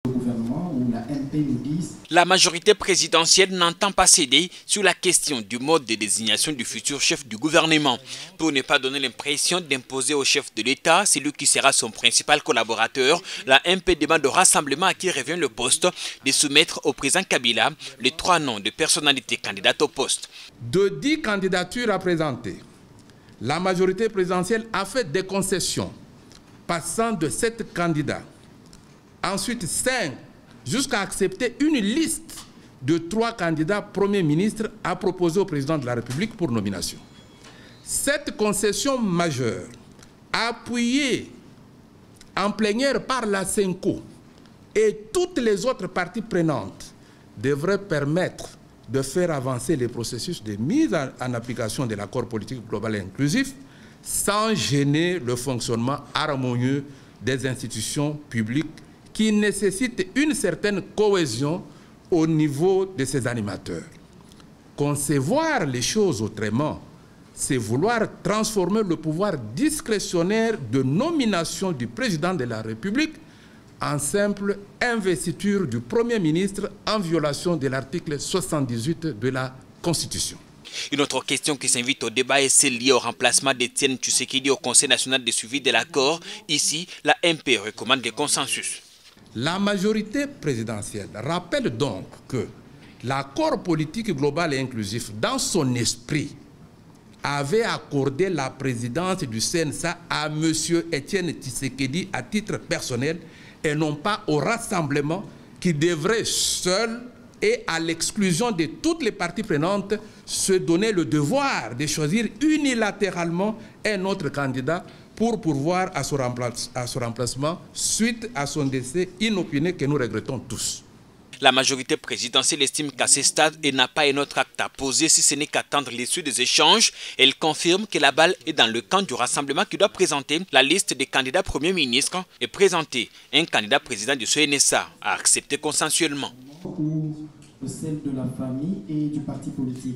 Gouvernement ou la MP nous disent... La majorité présidentielle n'entend pas céder sur la question du mode de désignation du futur chef du gouvernement. Pour ne pas donner l'impression d'imposer au chef de l'État celui qui sera son principal collaborateur, la MP demande au rassemblement à qui revient le poste de soumettre au président Kabila les 3 noms de personnalités candidates au poste. De 10 candidatures à présenter, la majorité présidentielle a fait des concessions, passant de 7 candidats. Ensuite 5, jusqu'à accepter une liste de 3 candidats premiers ministres à proposer au président de la République pour nomination. Cette concession majeure, appuyée en plénière par la CENCO et toutes les autres parties prenantes, devrait permettre de faire avancer les processus de mise en application de l'accord politique global et inclusif sans gêner le fonctionnement harmonieux des institutions publiques qui nécessite une certaine cohésion au niveau de ses animateurs. Concevoir les choses autrement, c'est vouloir transformer le pouvoir discrétionnaire de nomination du président de la République en simple investiture du Premier ministre en violation de l'article 78 de la Constitution. Une autre question qui s'invite au débat est celle liée au remplacement d'Étienne Tshisekedi au Conseil national de suivi de l'accord. Ici, la MP recommande le consensus. La majorité présidentielle rappelle donc que l'accord politique global et inclusif, dans son esprit, avait accordé la présidence du CNSA à M. Étienne Tshisekedi à titre personnel et non pas au rassemblement qui devrait seul et à l'exclusion de toutes les parties prenantes se donner le devoir de choisir unilatéralement un autre candidat pour pourvoir à son remplacement suite à son décès inopiné que nous regrettons tous. La majorité présidentielle estime qu'à ce stade, elle n'a pas un autre acte à poser si ce n'est qu'attendre l'issue des échanges. Elle confirme que la balle est dans le camp du rassemblement qui doit présenter la liste des candidats premiers ministres et présenter un candidat président du CNSA à accepter consensuellement. Ou celle de la famille et du parti politique.